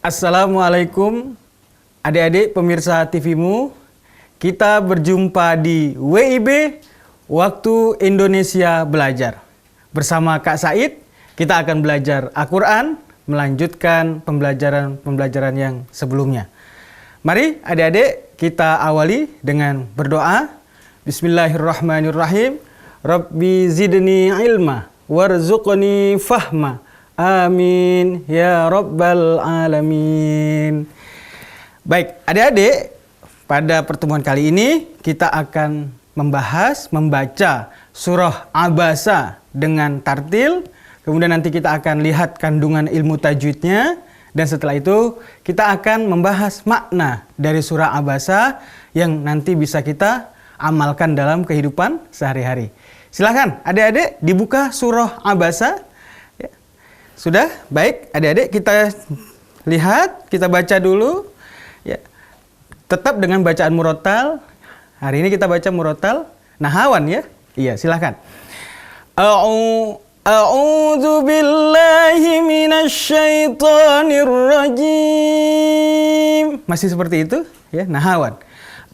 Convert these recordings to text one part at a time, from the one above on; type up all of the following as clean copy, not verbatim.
Assalamualaikum adik-adik pemirsa TV-mu. Kita berjumpa di WIB Waktu Indonesia Belajar. Bersama Kak Said, kita akan belajar Al-Quran, melanjutkan pembelajaran yang sebelumnya. Mari adik-adik kita awali dengan berdoa. Bismillahirrahmanirrahim. Rabbi zidni ilma warzuqni fahma. Amin ya rabbal alamin. Baik, adik-adik, pada pertemuan kali ini kita akan membaca surah Abasa dengan tartil. Kemudian nanti kita akan lihat kandungan ilmu tajwidnya. Dan setelah itu kita akan membahas makna dari surah Abasa yang nanti bisa kita amalkan dalam kehidupan sehari-hari. Silahkan adik-adik dibuka surah Abasa. Sudah? Baik, adik-adik kita lihat, kita baca dulu. Ya. Tetap dengan bacaan murotal. Hari ini kita baca murotal nahawan ya. Iya, silahkan. A'udzu billahi minasyaitonir rajim. Masih seperti itu ya, nahawan.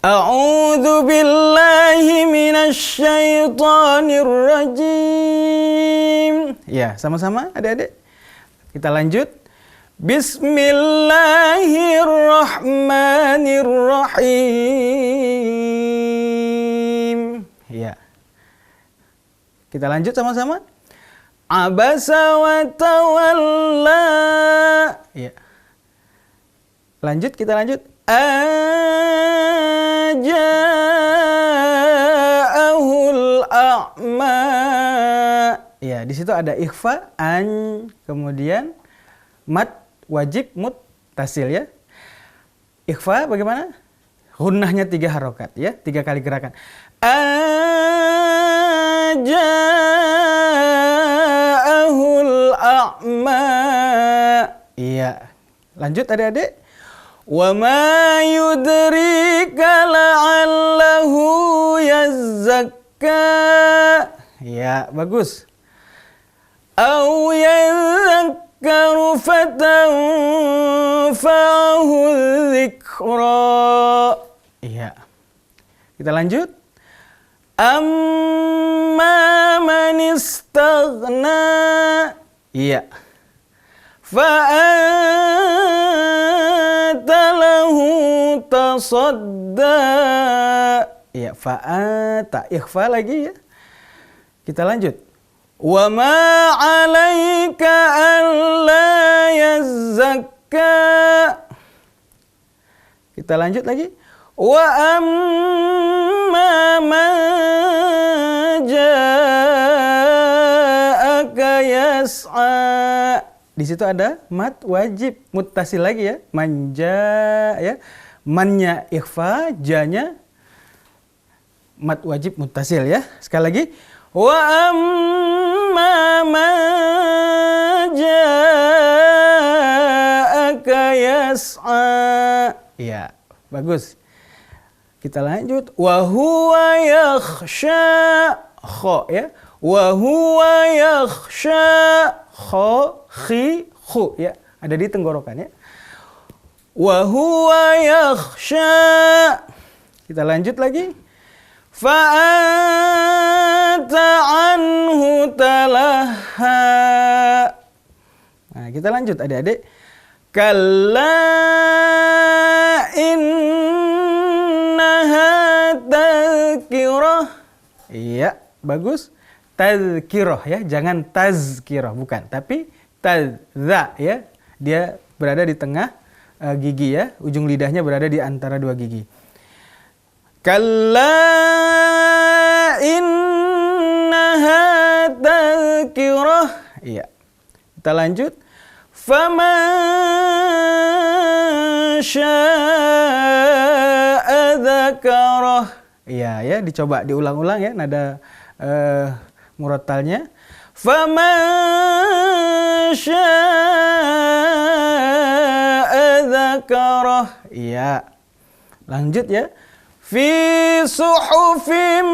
A'udzu billahi minasyaitonir rajim. Ya, sama-sama adik-adik. Kita lanjut. Bismillahirrahmanirrahim. Ya. Kita lanjut sama-sama. Abasa wa tawalla. Ya. Lanjut, kita lanjut. Aja'ahul a'ma. Ya, di situ ada ikhfa, kemudian mat wajib muttasil ya. Ikhfa bagaimana? Gunnahnya 3 harokat ya, 3 kali gerakan. Aja'ahul a'ma. Iya. Lanjut adik-adik. Wa ma yudrika la'allahu yazzakka. Ya, bagus. Au yadhakkaru fatanfa'ahu dzikra. Iya. Kita lanjut. Amma man istaghna. Iya. Fa'anta lahu tasadda. Iya, fa'ata. Ikhfa lagi ya. Kita lanjut. Wa ma 'alaika alla yazzakka. Kita lanjut lagi. Wa amma ma ja'aka yas'a. Di situ ada mat wajib muttasil lagi ya. Manja ya. Mannya ikhfa, janya mat wajib muttasil ya. Sekali lagi. Wa amma ma ja'aka yas'a. Ya, bagus. Kita lanjut. Wa huwa yakhsha. Kha ya. Wa huwa yakhsha. Kha, khi, khu ya. Ada di tenggorokan ya. Wa huwa yakhsha. Kita lanjut lagi. Fa'anta anhu talaha. Nah, kita lanjut adik-adik. Kalla innaha tazkirah. Iya, bagus. Tazkirah ya, jangan tazkirah, bukan. Tapi tazza ya. Dia berada di tengah gigi ya. Ujung lidahnya berada di antara 2 gigi. Kalla innaha tazkirah. Iya. Kita lanjut. Faman syaa'a dzakarah. Iya ya, dicoba diulang-ulang ya nada murattalnya. Faman syaa'a dzakarah. Iya. Lanjut ya. Fi suhufim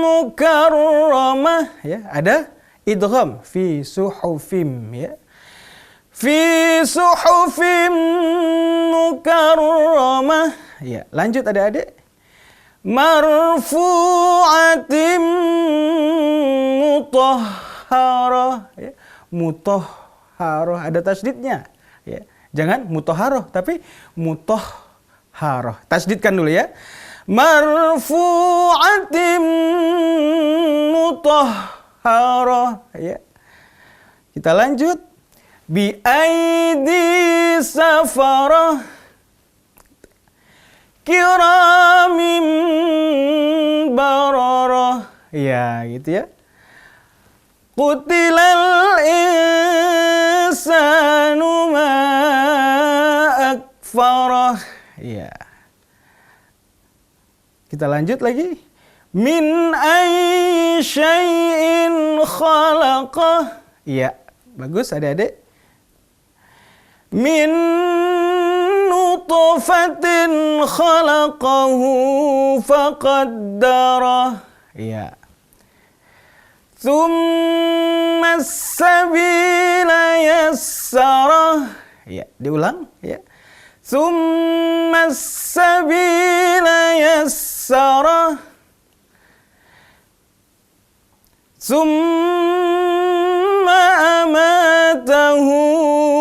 mukarramah ya, ada idgham fi suhufim ya. fi suhufim mukarramah. Ya, lanjut adik-adik. Marfu'atim mutahharah. Ya, mutahharah ada tasydidnya. Ya, jangan mutahharah tapi mutahharah. Tasydidkan dulu ya. Marfu'atim mutahharah. Ya. Kita lanjut. Bi aidi safarah kiramim bararah. Ya, gitu ya. Qutilal insanu ma akfarah. Ya. Kita lanjut lagi. Min ayyi syai'in khalaqah. Ya, bagus adik-adik. Min nutfatin khalaqahu faqaddarah. Ya. Tsumma as-sabila yassarah. Ya, diulang ya. Tsumma as-sabila yassarah. Tsumma amatahu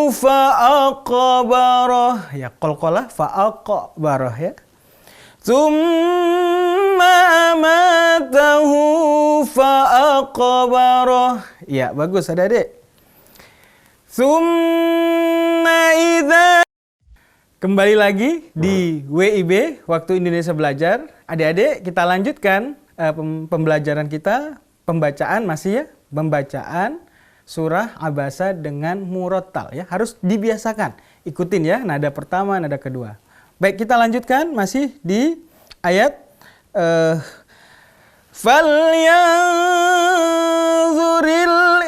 fa'aqbarah. Ya, qalqalah fa'aqbarah ya. Tsumma amatahu fa'aqbarah. Ya, bagus adik-adik. Tsumma idza. Kembali lagi di WIB Waktu Indonesia Belajar. Adik-adik, kita lanjutkan pembelajaran kita. Pembacaan masih ya, pembacaan surah Abasa dengan murattal ya, harus dibiasakan. Ikutin ya, nada pertama, nada kedua. Baik, kita lanjutkan masih di ayat falyanzuril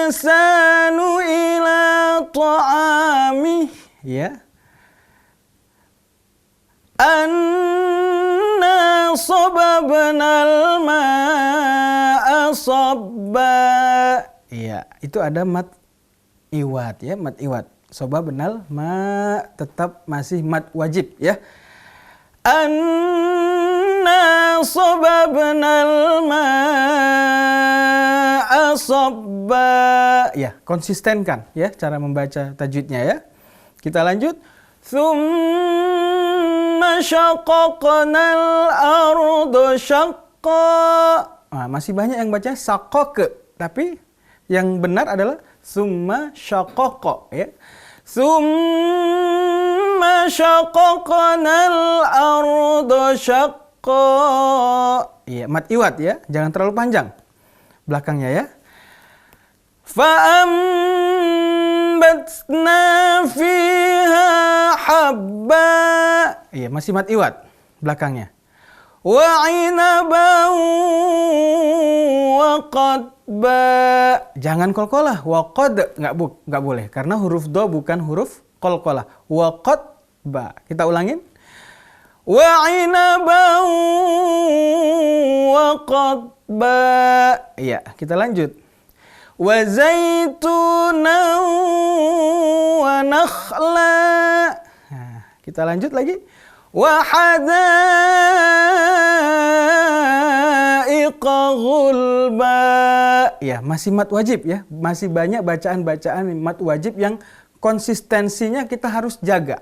insanu ila ta'amih ya. Anna sababnal ma'a sabba. Ya, itu ada mat iwat ya, mat iwat. Sababnal ma tetap masih mat wajib ya. Anna sababnal ma'a sabba. Ya, konsistenkan ya cara membaca tajwidnya ya. Kita lanjut. Tsumma syaqaqnal arda syaqqa. Nah, masih banyak yang baca syaqqa, tapi yang benar adalah tsumma syaqaqa ya. Tsumma syaqaqnal arda syaqqa. Iya, mat iwat ya, jangan terlalu panjang belakangnya ya. Fa'ambatna fiha habba. Iya, masih mat iwat belakangnya. Wa 'inaban wa qadba. Jangan qalqalah. Wa qad enggak boleh karena huruf do bukan huruf qalqalah. Wa qadba. Kita ulangin. Wa 'inaban wa qadba. Iya, kita lanjut. Wa zaitunan wa nakhla. Nah, kita lanjut lagi. Wa hadaiqa ghulba. Ya, masih mat wajib ya. Masih banyak bacaan-bacaan mat wajib yang konsistensinya kita harus jaga.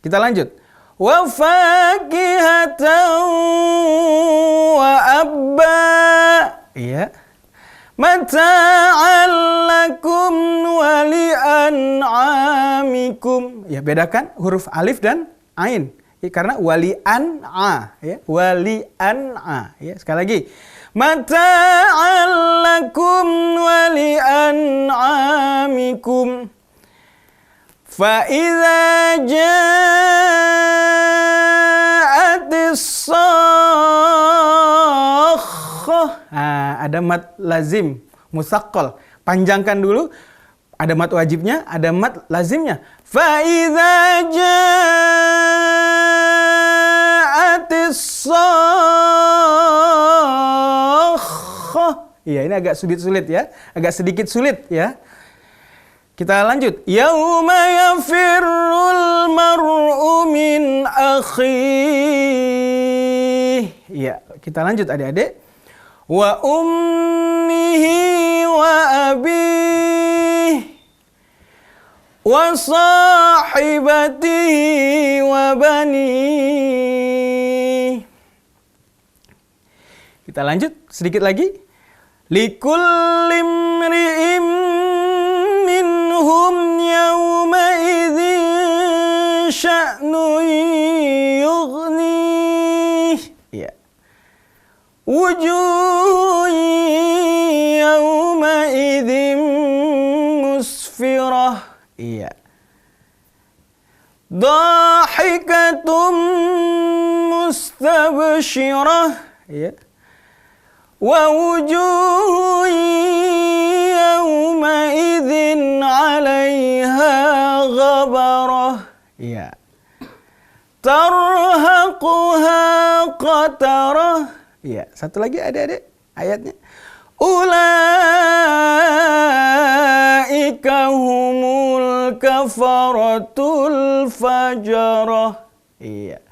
Kita lanjut. Wa fakihatan wa abba. Iya. Mata'an lakum wa li'an'amikum. Ya, bedakan huruf alif dan ain. Ya, karena wali'an'a ya, wali'an'a ya. Sekali lagi. Mata'an lakum wa li'an'amikum. Fa idza ja'atis ada mat lazim musaqqal. Panjangkan dulu. Ada mat wajibnya, ada mat lazimnya. Fa idza ja'atis sakhah. Iya, ini agak sulit-sulit ya. Agak sedikit sulit ya. Kita lanjut. Yauma yafirrul mar'u min akhihi. Ya, kita lanjut adik-adik. Wa ummihi wa abihi wa sahibatihi wa banihi. Kita lanjut sedikit lagi. Likulli imri'in minhum yawma idzin sya'nun yughnih. Ya. Wujuh yawma idzin musfirah. Iya. Dahikatum mustabshirah. Iya. Wa wujuh yawma idzin 'alaiha ghabarah. Iya. Tarhaquha qatarah. Iya, satu lagi adik-adik ayatnya. Ulaika humul kafaratul fajarah. Iya.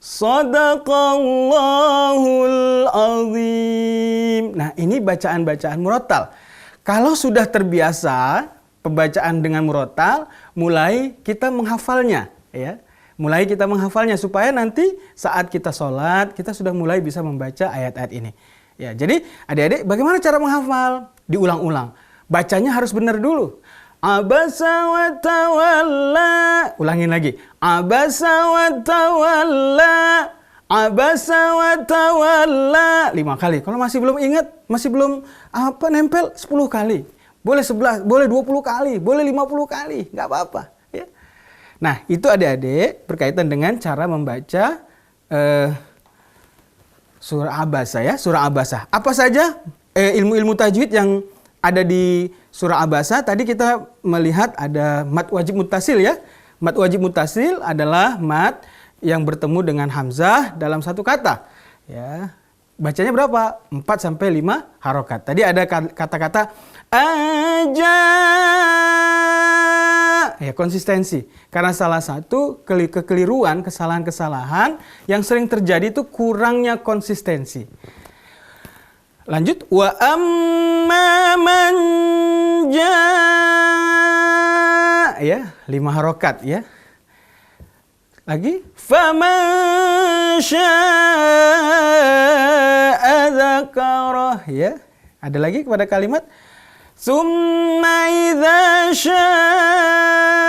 Sadaqallahul azim. Nah, ini bacaan-bacaan murattal. Kalau sudah terbiasa pembacaan dengan murattal, mulai kita menghafalnya, ya. Mulai kita menghafalnya supaya nanti saat kita sholat, kita sudah mulai bisa membaca ayat-ayat ini. Ya, jadi adik-adik bagaimana cara menghafal? Diulang-ulang. Bacanya harus benar dulu. Abasa wa tawalla. Ulangin lagi. Abasa wa tawalla. Abasa wa tawalla. 5 kali. Kalau masih belum ingat, masih belum nempel 10 kali. Boleh 11, boleh 20 kali, boleh 50 kali, nggak apa-apa. Ya. Nah, itu adik-adik berkaitan dengan cara membaca surah Abasa ya, surah Abasa. Apa saja ilmu-ilmu tajwid yang ada di surah Abasa? Tadi kita melihat ada mad wajib muttasil ya. Mad wajib muttasil adalah mad yang bertemu dengan hamzah dalam satu kata. Ya. Bacanya berapa? 4 sampai 5 harokat. Tadi ada kata-kata aja. Ya, konsistensi. Karena salah satu kekeliruan, kesalahan-kesalahan yang sering terjadi itu kurangnya konsistensi. Lanjut. Wa amma man jaa. Ya, 5 harokat ya. Lagi. Faman syaa'a dzakarah. Ya. Ada lagi pada kalimat summa idza syaa.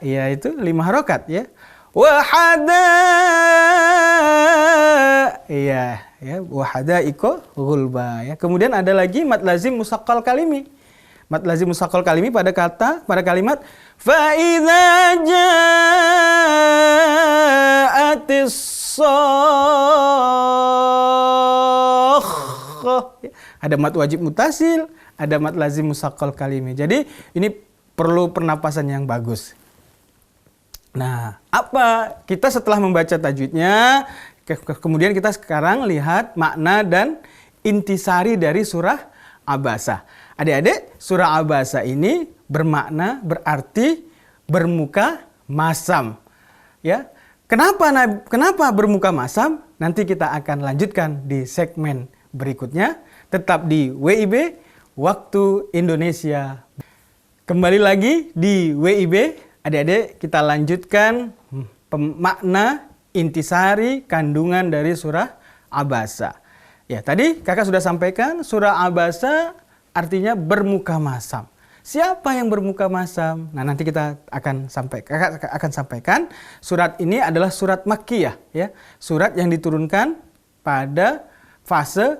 Ya, itu 5 harokat ya. Wahada. Iya, ya, wahadaiko ghulba ya. Kemudian ada lagi mad lazim musaqqal kalimi. Mad lazim musaqqal kalimi pada kalimat fa idza ja'atis sakhah. Ada mad wajib mutasil, ada mad lazim musaqqal kalimi. Jadi ini perlu pernapasan yang bagus. Nah, apa kita setelah membaca tajwidnya, kemudian kita sekarang lihat makna dan intisari dari surah Abasa. Adik-adik, surah Abasa ini bermakna berarti bermuka masam. Ya. Kenapa bermuka masam? Nanti kita akan lanjutkan di segmen berikutnya. Tetap di WIB Waktu Indonesia. Kembali lagi di WIB. Adik-adik, kita lanjutkan makna intisari kandungan dari surah Abasa. Ya, tadi kakak sudah sampaikan surah Abasa artinya bermuka masam. Siapa yang bermuka masam? Nah, nanti kita akan sampaikan. Surat ini adalah surat Makkiyah ya. Surat yang diturunkan pada fase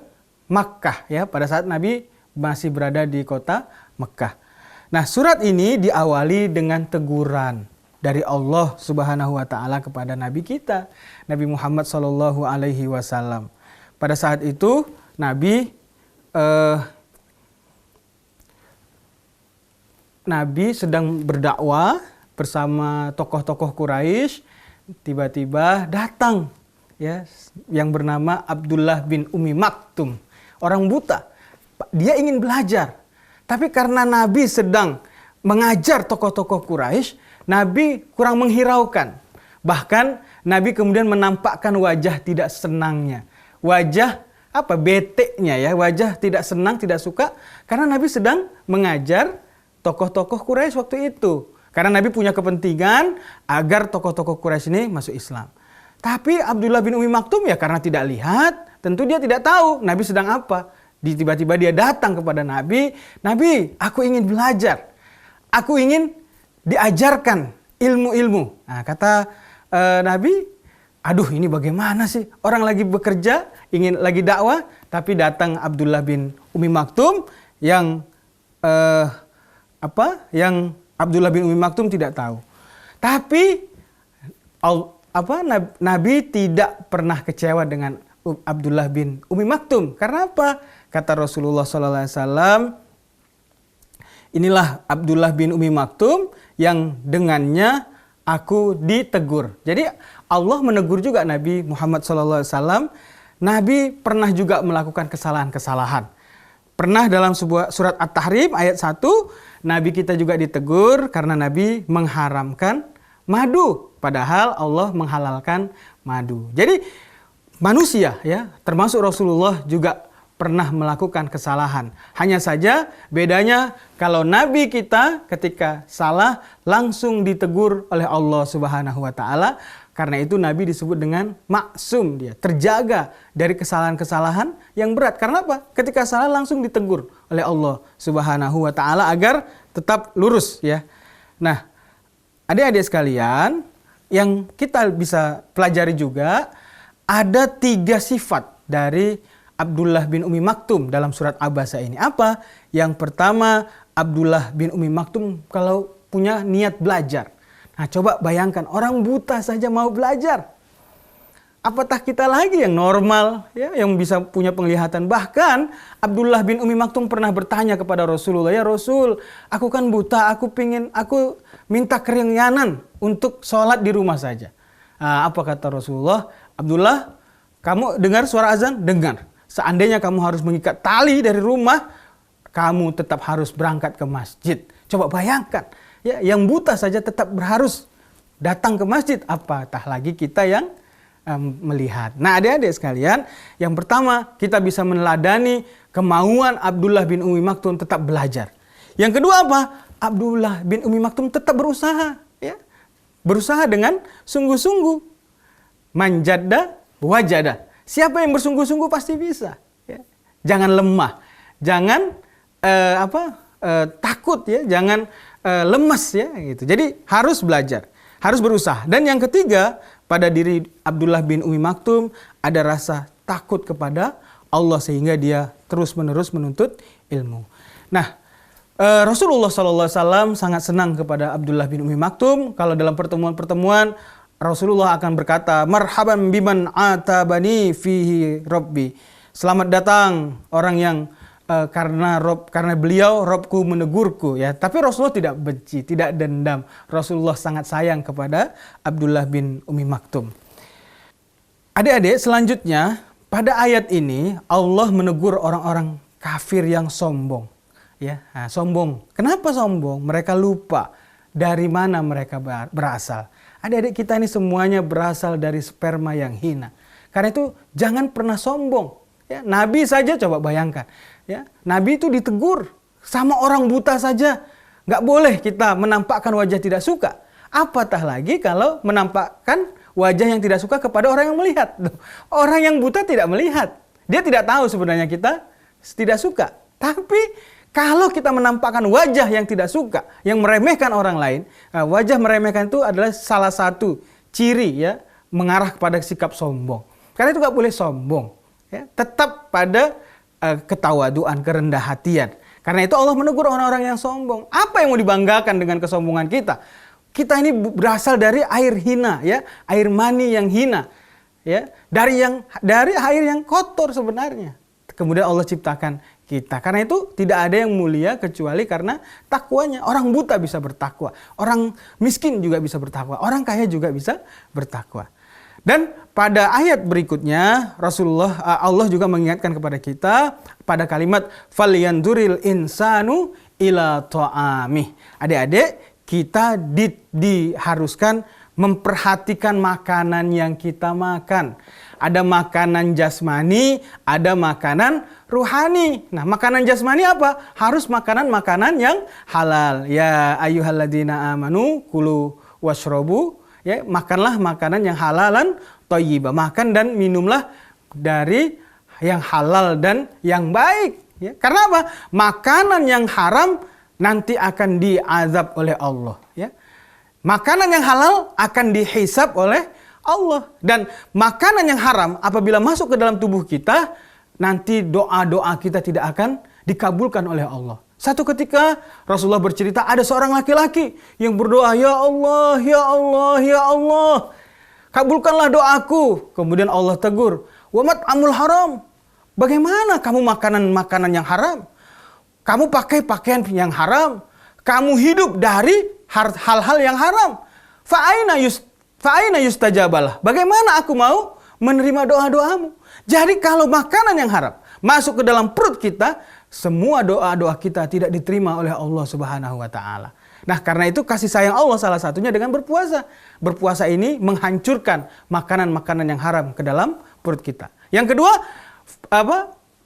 Makkah ya, pada saat Nabi masih berada di kota Mekkah. Nah, surat ini diawali dengan teguran dari Allah Subhanahu wa taala kepada nabi kita, Nabi Muhammad sallallahu alaihi wasallam. Pada saat itu Nabi sedang berdakwah bersama tokoh-tokoh Quraisy, tiba-tiba datang ya yang bernama Abdullah bin Ummi Maktum, orang buta. Dia ingin belajar. Tapi karena Nabi sedang mengajar tokoh-tokoh Quraisy, Nabi kurang menghiraukan. Bahkan Nabi kemudian menampakkan wajah tidak senangnya. Wajah beteknya ya, wajah tidak senang, tidak suka karena Nabi sedang mengajar tokoh-tokoh Quraisy waktu itu. Karena Nabi punya kepentingan agar tokoh-tokoh Quraisy ini masuk Islam. Tapi Abdullah bin Umi Maktum ya karena tidak lihat, tentu dia tidak tahu Nabi sedang apa. Tiba-tiba dia datang kepada Nabi, "Nabi, aku ingin belajar. Aku ingin diajarkan ilmu-ilmu." Nah, kata Nabi, "Aduh, ini bagaimana sih? Orang lagi bekerja, ingin lagi dakwah, tapi datang Abdullah bin Umi Maktum yang yang Abdullah bin Umi Maktum tidak tahu." Tapi Nabi tidak pernah kecewa dengan Abdullah bin Umi Maktum. Karena apa? Kata Rasulullah SAW, "Inilah Abdullah bin Umi Maktum yang dengannya aku ditegur." Jadi Allah menegur juga Nabi Muhammad SAW. Nabi pernah juga melakukan kesalahan-kesalahan. Pernah dalam sebuah surat At-Tahrim ayat 1, Nabi kita juga ditegur karena Nabi mengharamkan madu. Padahal Allah menghalalkan madu. Jadi manusia ya, termasuk Rasulullah juga pernah melakukan kesalahan. Hanya saja bedanya kalau Nabi kita ketika salah langsung ditegur oleh Allah Subhanahu wa taala. Karena itu Nabi disebut dengan maksum, dia terjaga dari kesalahan-kesalahan yang berat. Karena apa? Ketika salah langsung ditegur oleh Allah Subhanahu wa taala agar tetap lurus ya. Nah, adik-adik sekalian, yang kita bisa pelajari juga ada 3 sifat dari Abdullah bin Umi Maktum dalam surat Abasa ini. Apa? Yang pertama, Abdullah bin Umi Maktum kalau punya niat belajar. Nah, coba bayangkan orang buta saja mau belajar. Apatah kita lagi yang normal, ya, yang bisa punya penglihatan. Bahkan Abdullah bin Umi Maktum pernah bertanya kepada Rasulullah, "Ya Rasul, aku kan buta, aku minta keringanan untuk sholat di rumah saja." Nah, apa kata Rasulullah? "Abdullah, kamu dengar suara azan? Dengar. Seandainya kamu harus mengikat tali dari rumah, kamu tetap harus berangkat ke masjid." Coba bayangkan, ya, yang buta saja tetap harus datang ke masjid. Apatah lagi kita yang melihat. Nah, adik-adik sekalian, yang pertama kita bisa meneladani kemauan Abdullah bin Umi Maktum tetap belajar. Yang kedua apa? Abdullah bin Umi Maktum tetap berusaha, ya. Berusaha dengan sungguh-sungguh. Manjadda wajada. Siapa yang bersungguh-sungguh pasti bisa, ya. Jangan lemah. Jangan takut ya, jangan lemas ya gitu. Jadi harus belajar, harus berusaha. Dan yang ketiga, pada diri Abdullah bin Umi Maktum ada rasa takut kepada Allah sehingga dia terus-menerus menuntut ilmu. Nah, Rasulullah SAW sangat senang kepada Abdullah bin Umi Maktum. Kalau dalam pertemuan-pertemuan Rasulullah akan berkata, "Marhaban biman atabani fihi Rabbi." Selamat datang orang yang karena beliau Robku menegurku ya. Tapi Rasulullah tidak benci, tidak dendam. Rasulullah sangat sayang kepada Abdullah bin Umi Maktum. Adik-adik, selanjutnya pada ayat ini Allah menegur orang-orang kafir yang sombong. Ya, sombong. Kenapa sombong? Mereka lupa dari mana mereka berasal. Adik-adik kita ini semuanya berasal dari sperma yang hina. Karena itu jangan pernah sombong. Ya, Nabi saja coba bayangkan. Ya, Nabi itu ditegur sama orang buta saja. Nggak boleh kita menampakkan wajah tidak suka. Apatah lagi kalau menampakkan wajah yang tidak suka kepada orang yang melihat. Orang yang buta tidak melihat. Dia tidak tahu sebenarnya kita tidak suka. Tapi kalau kita menampakkan wajah yang tidak suka, yang meremehkan orang lain, wajah meremehkan itu adalah salah satu ciri ya mengarah kepada sikap sombong. Karena itu nggak boleh sombong. Ya, tetap pada ketawaduan, kerendah hatian. Karena itu Allah menegur orang-orang yang sombong. Apa yang mau dibanggakan dengan kesombongan kita? Kita ini berasal dari air hina, ya, air mani yang hina, ya, dari air yang kotor sebenarnya. Kemudian Allah ciptakan kita. Karena itu tidak ada yang mulia kecuali karena takwanya. Orang buta bisa bertakwa, orang miskin juga bisa bertakwa, orang kaya juga bisa bertakwa. Dan pada ayat berikutnya Allah juga mengingatkan kepada kita pada kalimat falyanzuril insanu ila ta'amih. Adik-adik, kita diharuskan memperhatikan makanan yang kita makan. Ada makanan jasmani, ada makanan ruhani. Nah, makanan jasmani apa? Harus makanan-makanan yang halal. Ya ayyuhalladzina amanu kulu washrobu. Ya, makanlah makanan yang halalan thayyibah. Makan dan minumlah dari yang halal dan yang baik. Ya, karena apa? Makanan yang haram nanti akan diazab oleh Allah. Ya. Makanan yang halal akan dihisab oleh Allah. Dan makanan yang haram apabila masuk ke dalam tubuh kita, nanti doa-doa kita tidak akan dikabulkan oleh Allah. Satu ketika Rasulullah bercerita ada seorang laki-laki yang berdoa, Ya Allah, Ya Allah, Ya Allah, kabulkanlah doaku. Kemudian Allah tegur, wa mat'amul haram. Bagaimana kamu makanan yang haram? Kamu pakai pakaian yang haram. Kamu hidup dari hal-hal yang haram. Fa'aina yustajabalah. Bagaimana aku mau menerima doa-doamu? Jadi kalau makanan yang haram masuk ke dalam perut kita, semua doa-doa kita tidak diterima oleh Allah Subhanahu wa taala. Nah, karena itu kasih sayang Allah salah satunya dengan berpuasa. Berpuasa ini menghancurkan makanan-makanan yang haram ke dalam perut kita. Yang kedua,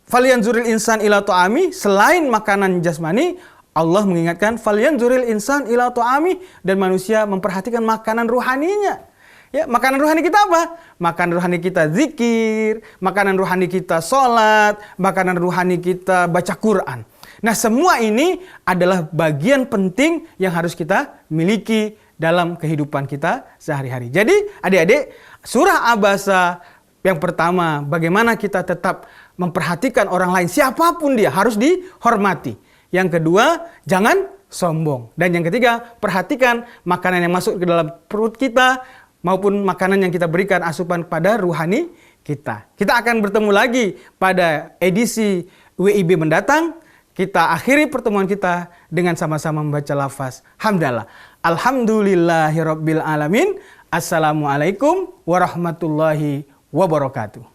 falyanzuril insan ila ta'ami, selain makanan jasmani, Allah mengingatkan falyanzuril insan ila ta'ami, dan manusia memperhatikan makanan ruhaninya. Ya, makanan rohani kita apa? Makanan rohani kita zikir, makanan rohani kita sholat, makanan rohani kita baca Quran. Nah, semua ini adalah bagian penting yang harus kita miliki dalam kehidupan kita sehari-hari. Jadi, adik-adik, surah Abasa yang pertama, bagaimana kita tetap memperhatikan orang lain, siapapun dia, harus dihormati. Yang kedua, jangan sombong. Dan yang ketiga, perhatikan makanan yang masuk ke dalam perut kita, maupun makanan yang kita berikan asupan pada ruhani kita. Kita akan bertemu lagi pada edisi WIB mendatang. Kita akhiri pertemuan kita dengan sama-sama membaca lafaz hamdalah. Alhamdulillahirabbil alamin. Assalamualaikum warahmatullahi wabarakatuh.